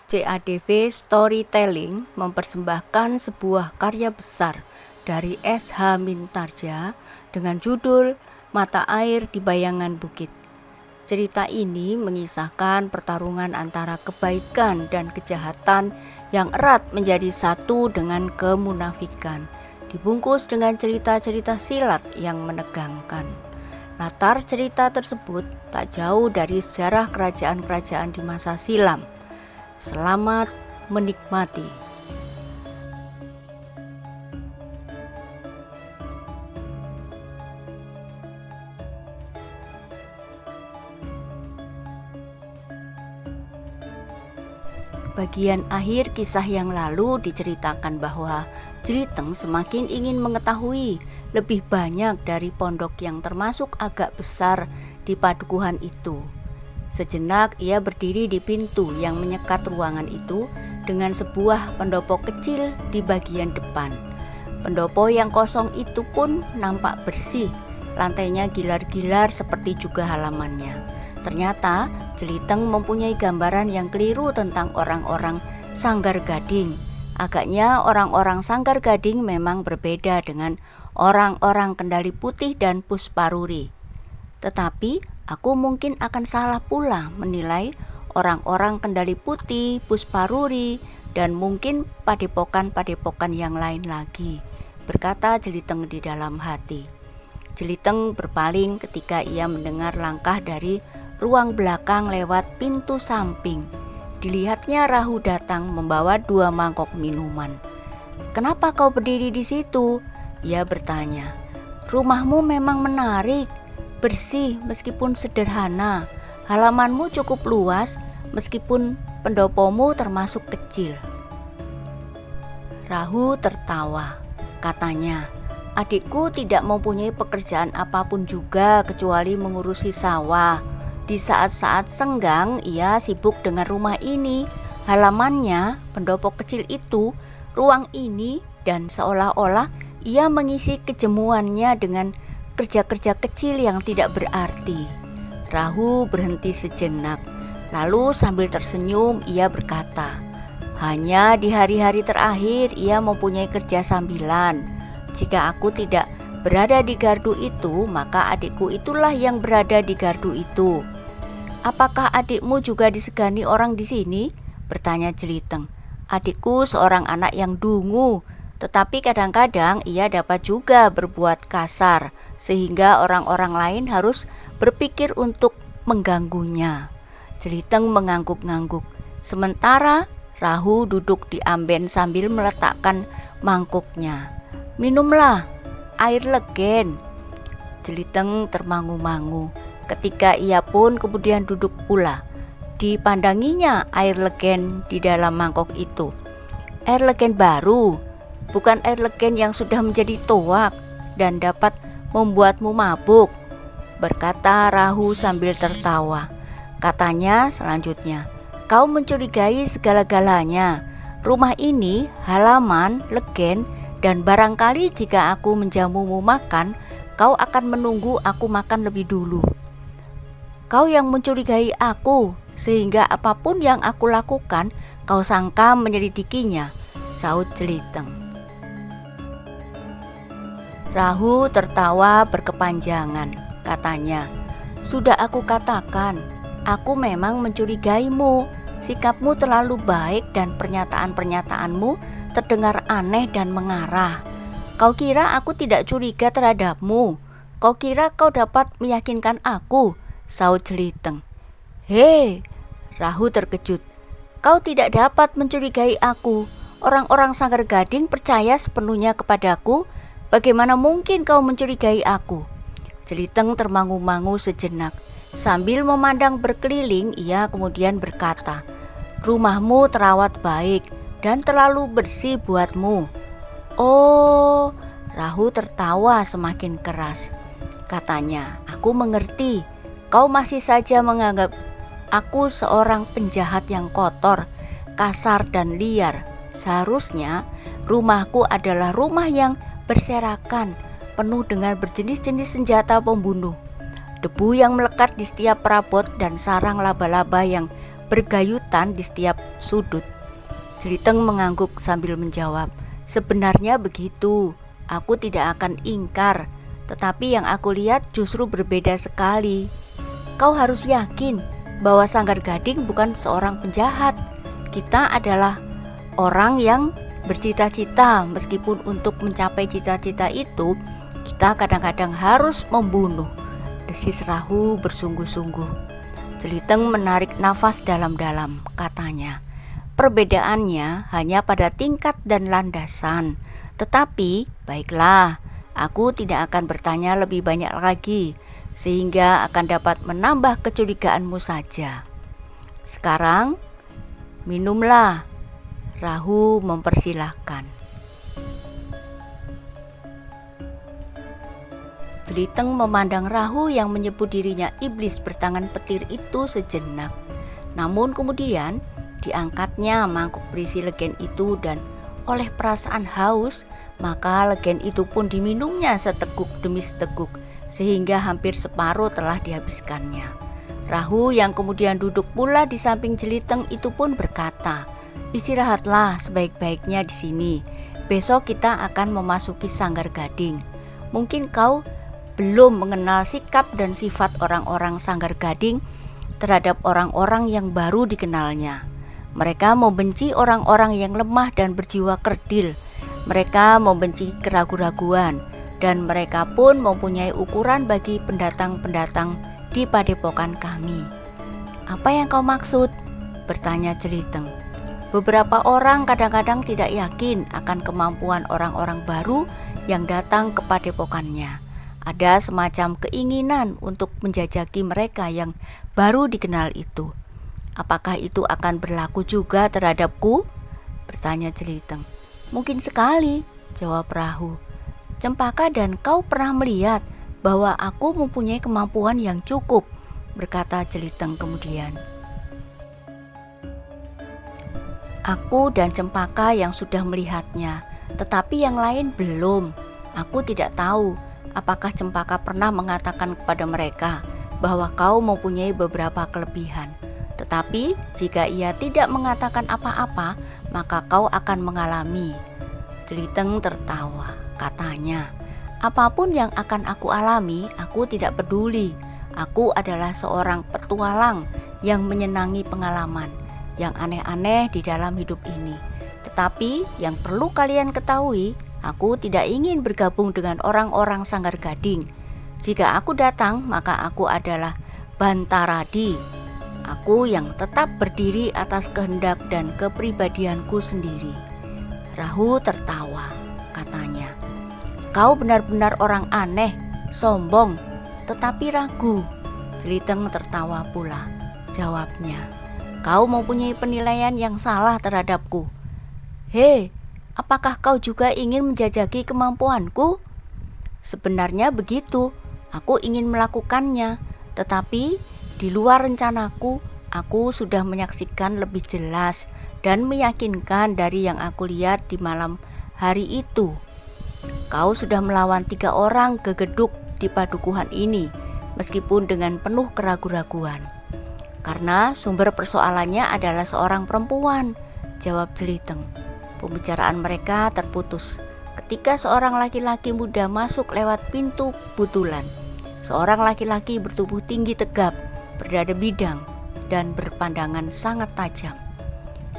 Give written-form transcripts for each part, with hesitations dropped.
CADV Storytelling mempersembahkan sebuah karya besar dari S.H. Mintarja dengan judul Mata Air di Bayangan Bukit. Cerita ini mengisahkan pertarungan antara kebaikan dan kejahatan yang erat menjadi satu dengan kemunafikan, dibungkus dengan cerita-cerita silat yang menegangkan. Latar cerita tersebut tak jauh dari sejarah kerajaan-kerajaan di masa silam. Selamat menikmati. Bagian akhir kisah yang lalu diceritakan bahwa Jeliteng semakin ingin mengetahui lebih banyak dari pondok yang termasuk agak besar di padukuhan itu. Sejenak ia berdiri di pintu yang menyekat ruangan itu dengan sebuah pendopo kecil di bagian depan. Pendopo yang kosong itu pun nampak bersih, lantainya gilar-gilar seperti juga halamannya. Ternyata Jeliteng mempunyai gambaran yang keliru tentang orang-orang Sanggar Gading. Agaknya orang-orang Sanggar Gading memang berbeda dengan orang-orang Kendali Putih dan Pusparuri. Tetapi aku mungkin akan salah pula menilai orang-orang Kendali Putih, Pusparuri, dan mungkin padepokan-padepokan yang lain lagi, berkata Jeliteng di dalam hati. Jeliteng berpaling ketika ia mendengar langkah dari ruang belakang lewat pintu samping. Dilihatnya Rahu datang membawa 2 mangkok minuman. "Kenapa kau berdiri di situ?" ia bertanya. "Rumahmu memang menarik. Bersih meskipun sederhana. Halamanmu cukup luas meskipun pendopomu termasuk kecil." Rahu tertawa. Katanya, "Adikku tidak mempunyai pekerjaan apapun juga kecuali mengurusi sawah. Di saat-saat senggang ia sibuk dengan rumah ini, halamannya, pendopo kecil itu, ruang ini, dan seolah-olah ia mengisi kejemuannya dengan kerja-kerja kecil yang tidak berarti." Rahu berhenti sejenak, lalu sambil tersenyum ia berkata, "Hanya di hari-hari terakhir ia mempunyai kerja sambilan. Jika aku tidak berada di gardu itu, maka adikku itulah yang berada di gardu itu." "Apakah adikmu juga disegani orang di sini?" bertanya Jeliteng. "Adikku seorang anak yang dungu, tetapi kadang-kadang ia dapat juga berbuat kasar, sehingga orang-orang lain harus berpikir untuk mengganggunya." Jeliteng mengangguk-ngangguk. Sementara Rahu duduk di amben sambil meletakkan mangkuknya. "Minumlah air legen." Jeliteng termangu-mangu. Ketika ia pun kemudian duduk pula. Dipandanginya air legen di dalam mangkok itu. "Air legen baru, bukan air legen yang sudah menjadi toak dan dapat membuatmu mabuk," berkata Rahu sambil tertawa. Katanya selanjutnya, "Kau mencurigai segala-galanya. Rumah ini, halaman, legen, dan barangkali jika aku menjamumu makan, kau akan menunggu aku makan lebih dulu. Kau yang mencurigai aku, sehingga apapun yang aku lakukan, kau sangka menyelidikinya," saut Jeliteng. Rahu tertawa berkepanjangan. Katanya, "Sudah aku katakan, aku memang mencurigaimu. Sikapmu terlalu baik dan pernyataan-pernyataanmu terdengar aneh dan mengarah. Kau kira aku tidak curiga terhadapmu? Kau kira kau dapat meyakinkan aku?" saut Jeliteng. "Hei," Rahu terkejut. "Kau tidak dapat mencurigai aku. Orang-orang Sanggar Gading percaya sepenuhnya kepadaku. Bagaimana mungkin kau mencurigai aku?" Jeliteng termangu-mangu sejenak. Sambil memandang berkeliling, ia kemudian berkata, "Rumahmu terawat baik dan terlalu bersih buatmu." "Oh," Rahu tertawa semakin keras. Katanya, "Aku mengerti. Kau masih saja menganggap aku seorang penjahat yang kotor, kasar dan liar. Seharusnya rumahku adalah rumah yang berserakan, penuh dengan berjenis-jenis senjata pembunuh. Debu yang melekat di setiap perabot dan sarang laba-laba yang bergayutan di setiap sudut. Jeliteng mengangguk sambil menjawab, "Sebenarnya begitu, aku tidak akan ingkar, tetapi yang aku lihat justru berbeda sekali. Kau harus yakin bahwa Sanggar Gading bukan seorang penjahat. Kita adalah orang yang bercita-cita, meskipun untuk mencapai cita-cita itu kita kadang-kadang harus membunuh," desis Rahu bersungguh-sungguh. Jeliteng menarik nafas dalam-dalam, katanya, "Perbedaannya hanya pada tingkat dan landasan. Tetapi, baiklah, aku tidak akan bertanya lebih banyak lagi, sehingga akan dapat menambah kecurigaanmu saja. Sekarang, minumlah." Rahu mempersilahkan. Jeliteng memandang Rahu yang menyebut dirinya iblis bertangan petir itu sejenak. Namun kemudian diangkatnya mangkuk berisi legen itu, dan oleh perasaan haus maka legen itu pun diminumnya seteguk demi seteguk, sehingga hampir separuh telah dihabiskannya. Rahu yang kemudian duduk pula di samping Jeliteng itu pun berkata, "Istirahatlah sebaik-baiknya di sini. Besok kita akan memasuki Sanggar Gading. Mungkin kau belum mengenal sikap dan sifat orang-orang Sanggar Gading terhadap orang-orang yang baru dikenalnya. Mereka membenci orang-orang yang lemah dan berjiwa kerdil. Mereka membenci keraguan-raguan, dan mereka pun mempunyai ukuran bagi pendatang-pendatang di padepokan kami." "Apa yang kau maksud?" bertanya Jeliteng. "Beberapa orang kadang-kadang tidak yakin akan kemampuan orang-orang baru yang datang ke padepokannya. Ada semacam keinginan untuk menjajaki mereka yang baru dikenal itu. Apakah itu akan berlaku juga terhadapku?" bertanya Jeliteng. "Mungkin sekali," jawab Rahu. "Cempaka dan kau pernah melihat bahwa aku mempunyai kemampuan yang cukup," berkata Jeliteng kemudian. "Aku dan Cempaka yang sudah melihatnya, tetapi yang lain belum. Aku tidak tahu apakah Cempaka pernah mengatakan kepada mereka bahwa kau mempunyai beberapa kelebihan. Tetapi jika ia tidak mengatakan apa-apa, maka kau akan mengalami." Jeliteng tertawa, katanya, "Apapun yang akan aku alami, aku tidak peduli. Aku adalah seorang petualang yang menyenangi pengalaman yang aneh-aneh di dalam hidup ini. Tetapi yang perlu kalian ketahui, aku tidak ingin bergabung dengan orang-orang Sanggar Gading. Jika aku datang, maka aku adalah Bantaradi. Aku yang tetap berdiri atas kehendak dan kepribadianku sendiri." Rahu tertawa, katanya, "Kau benar-benar orang aneh, sombong, tetapi ragu." Jeliteng tertawa pula, jawabnya, "Kau mempunyai penilaian yang salah terhadapku. Hei, apakah kau juga ingin menjajaki kemampuanku?" "Sebenarnya begitu, aku ingin melakukannya, tetapi di luar rencanaku, aku sudah menyaksikan lebih jelas dan meyakinkan dari yang aku lihat di malam hari itu. Kau sudah melawan 3 orang gegeduk di padukuhan ini, meskipun dengan penuh keraguan-raguan. Karena sumber persoalannya adalah seorang perempuan," jawab Jeliteng. Pembicaraan mereka terputus ketika seorang laki-laki muda masuk lewat pintu butulan. Seorang laki-laki bertubuh tinggi tegap, berdada bidang, dan berpandangan sangat tajam.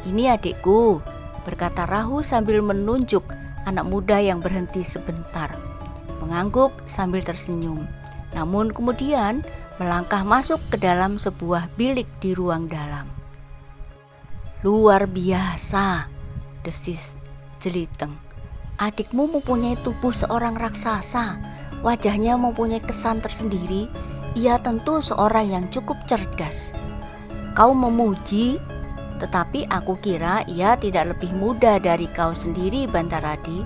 "Ini adikku," berkata Rahu sambil menunjuk anak muda yang berhenti sebentar, mengangguk sambil tersenyum. Namun kemudian melangkah masuk ke dalam sebuah bilik di ruang dalam. "Luar biasa," desis Jeliteng. "Adikmu mempunyai tubuh seorang raksasa. Wajahnya mempunyai kesan tersendiri. Ia tentu seorang yang cukup cerdas." "Kau memuji, tetapi aku kira ia tidak lebih muda dari kau sendiri, Bantaradi."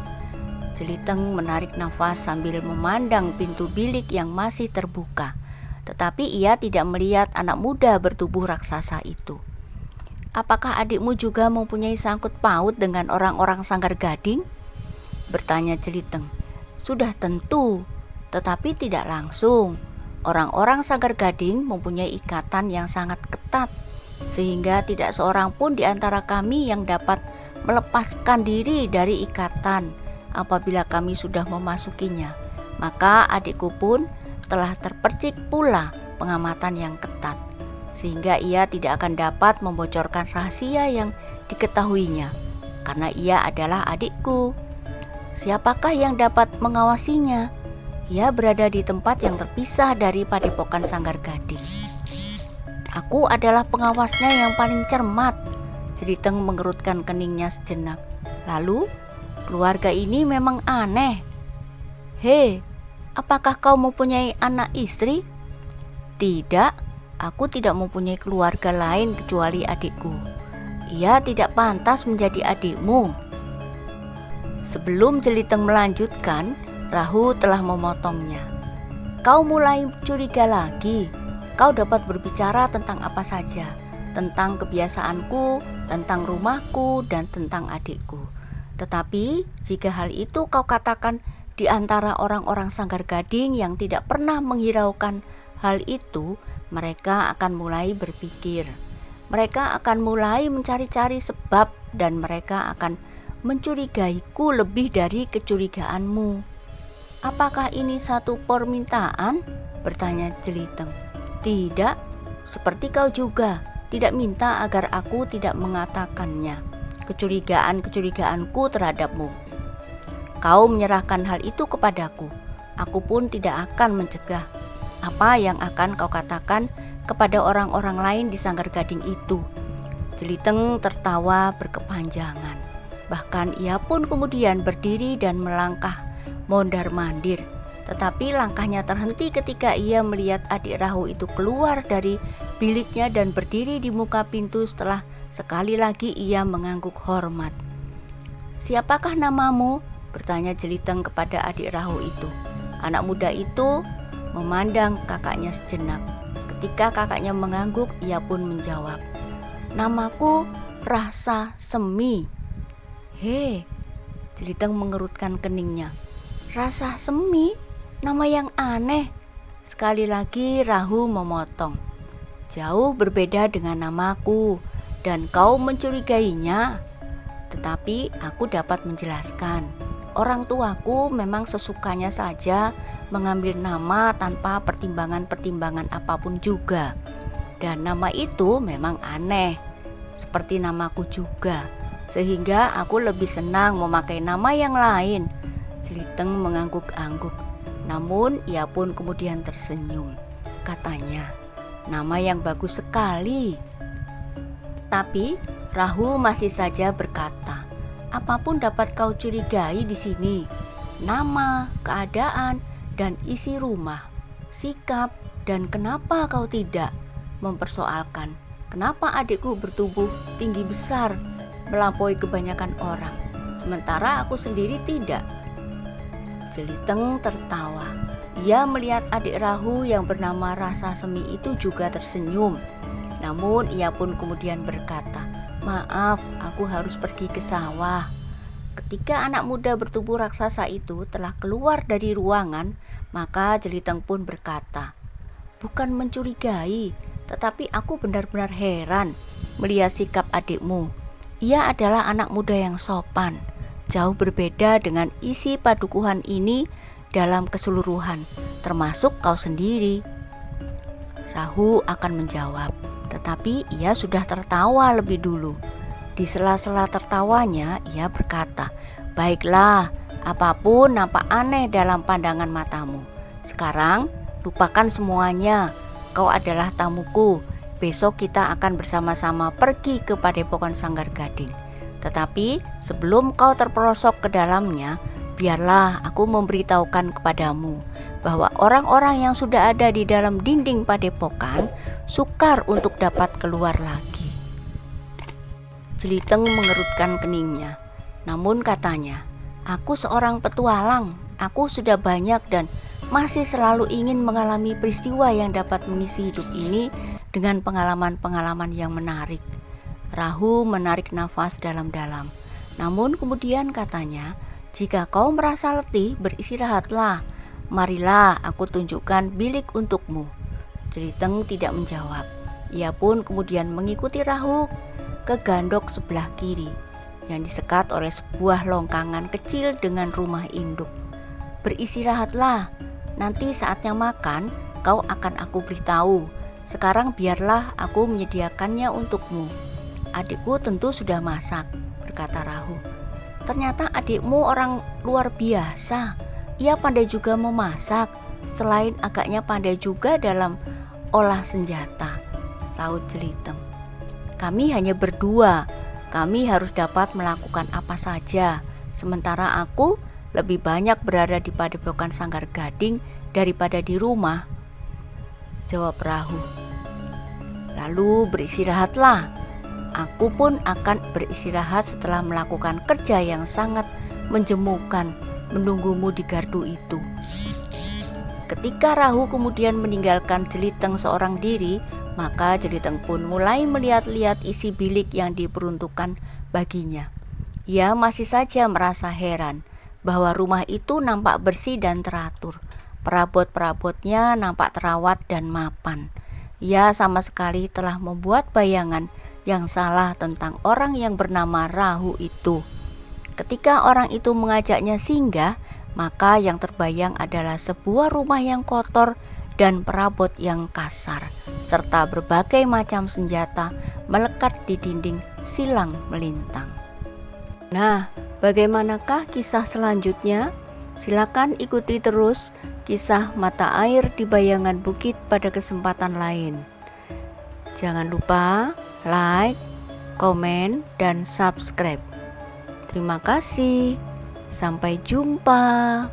Jeliteng menarik nafas sambil memandang pintu bilik yang masih terbuka, tetapi ia tidak melihat anak muda bertubuh raksasa itu. "Apakah adikmu juga mempunyai sangkut paut dengan orang-orang Sanggar Gading?" bertanya Jeliteng. "Sudah tentu, tetapi tidak langsung. Orang-orang Sanggar Gading mempunyai ikatan yang sangat ketat sehingga tidak seorang pun di antara kami yang dapat melepaskan diri dari ikatan apabila kami sudah memasukinya. Maka adikku pun telah terpercik pula pengamatan yang ketat, sehingga ia tidak akan dapat membocorkan rahasia yang diketahuinya, karena ia adalah adikku. Siapakah yang dapat mengawasinya? Ia berada di tempat yang terpisah dari padepokan Sanggar Gading. Aku adalah pengawasnya yang paling cermat. Jeliteng mengerutkan keningnya sejenak. Lalu, keluarga ini memang aneh. Hei, apakah kau mempunyai anak istri? Tidak, aku tidak mempunyai keluarga lain kecuali adikku. Ia tidak pantas menjadi adikmu. Sebelum Jeliteng melanjutkan, Rahu telah memotongnya. Kau mulai curiga lagi. Kau dapat berbicara tentang apa saja, tentang kebiasaanku, tentang rumahku, dan tentang adikku. Tetapi jika hal itu kau katakan di antara orang-orang Sanggar Gading yang tidak pernah menghiraukan hal itu, mereka akan mulai berpikir. Mereka akan mulai mencari-cari sebab dan mereka akan mencurigaiku lebih dari kecurigaanmu. Apakah ini satu permintaan? Bertanya Jeliteng. Tidak, seperti kau juga tidak minta agar aku tidak mengatakannya, kecurigaan-kecurigaanku terhadapmu. Kau menyerahkan hal itu kepadaku, aku pun tidak akan mencegah apa yang akan kau katakan kepada orang-orang lain di Sanggar Gading itu. Jeliteng tertawa berkepanjangan. Bahkan ia pun kemudian berdiri dan melangkah mondar-mandir. Tetapi langkahnya terhenti ketika ia melihat adik Rahu itu keluar dari biliknya dan berdiri di muka pintu setelah sekali lagi ia mengangguk hormat. Siapakah namamu? Bertanya Jeliteng kepada adik Rahu itu. Anak muda itu memandang kakaknya sejenak. Ketika kakaknya mengangguk, ia pun menjawab, Namaku Rasa Semi. Hei, Jeliteng mengerutkan keningnya. Rasa Semi? Nama yang aneh. Sekali lagi Rahu memotong. Jauh berbeda dengan namaku dan kau mencurigainya. Tetapi aku dapat menjelaskan. Orang tuaku memang sesukanya saja mengambil nama tanpa pertimbangan-pertimbangan apapun juga. Dan nama itu memang aneh, seperti namaku juga. Sehingga aku lebih senang memakai nama yang lain. Jeliteng mengangguk-angguk. Namun ia pun kemudian tersenyum. Katanya, nama yang bagus sekali. Tapi Rahu masih saja berkata, apapun dapat kau curigai di sini. Nama, keadaan, dan isi rumah, sikap, dan kenapa kau tidak mempersoalkan kenapa adikku bertubuh tinggi besar melampaui kebanyakan orang, sementara aku sendiri tidak. Jeliteng tertawa. Ia melihat adik Rahu yang bernama Rasa Semi itu juga tersenyum. Namun ia pun kemudian berkata, maaf, aku harus pergi ke sawah. Ketika anak muda bertubuh raksasa itu telah keluar dari ruangan, maka Jeliteng pun berkata, bukan mencurigai, tetapi aku benar-benar heran melihat sikap adikmu. Ia adalah anak muda yang sopan, jauh berbeda dengan isi padukuhan ini dalam keseluruhan, termasuk kau sendiri. Rahu akan menjawab, tetapi ia sudah tertawa lebih dulu. Di sela-sela tertawanya ia berkata, baiklah, apapun nampak aneh dalam pandangan matamu. Sekarang lupakan semuanya, kau adalah tamuku. Besok kita akan bersama-sama pergi ke padepokan Sanggar Gading. Tetapi sebelum kau terperosok ke dalamnya, biarlah aku memberitahukan kepadamu bahwa orang-orang yang sudah ada di dalam dinding padepokan sukar untuk dapat keluar lagi. Jeliteng mengerutkan keningnya. Namun katanya, aku seorang petualang, aku sudah banyak dan masih selalu ingin mengalami peristiwa yang dapat mengisi hidup ini dengan pengalaman-pengalaman yang menarik. Rahu menarik nafas dalam-dalam. Namun kemudian katanya, jika kau merasa letih, beristirahatlah. Marilah aku tunjukkan bilik untukmu. Jeliteng tidak menjawab. Ia pun kemudian mengikuti Rahu ke gandok sebelah kiri yang disekat oleh sebuah longkangan kecil dengan rumah induk. Beristirahatlah, nanti saatnya makan kau akan aku beritahu. Sekarang biarlah aku menyediakannya untukmu. Adikku tentu sudah masak, berkata Rahu. Ternyata adikmu orang luar biasa. Ia pandai juga memasak. Selain agaknya pandai juga dalam olah senjata, saut Jeliteng. Kami hanya berdua. Kami harus dapat melakukan apa saja. Sementara aku lebih banyak berada di padepokan Sanggar Gading daripada di rumah, jawab Rahu. Lalu beristirahatlah. Aku pun akan beristirahat setelah melakukan kerja yang sangat menjemukan menunggumu di gardu itu. Ketika Rahu kemudian meninggalkan Jeliteng seorang diri, maka Jeliteng pun mulai melihat-lihat isi bilik yang diperuntukkan baginya. Ia masih saja merasa heran bahwa rumah itu nampak bersih dan teratur. Perabot-perabotnya nampak terawat dan mapan. Ia sama sekali telah membuat bayangan yang salah tentang orang yang bernama Rahu itu. Ketika orang itu mengajaknya singgah, maka yang terbayang adalah sebuah rumah yang kotor dan perabot yang kasar, serta berbagai macam senjata melekat di dinding silang melintang. Nah, bagaimanakah kisah selanjutnya? Silakan ikuti terus kisah mata air di bayangan bukit pada kesempatan lain. Jangan lupa like, komen, dan subscribe. Terima kasih. Sampai jumpa.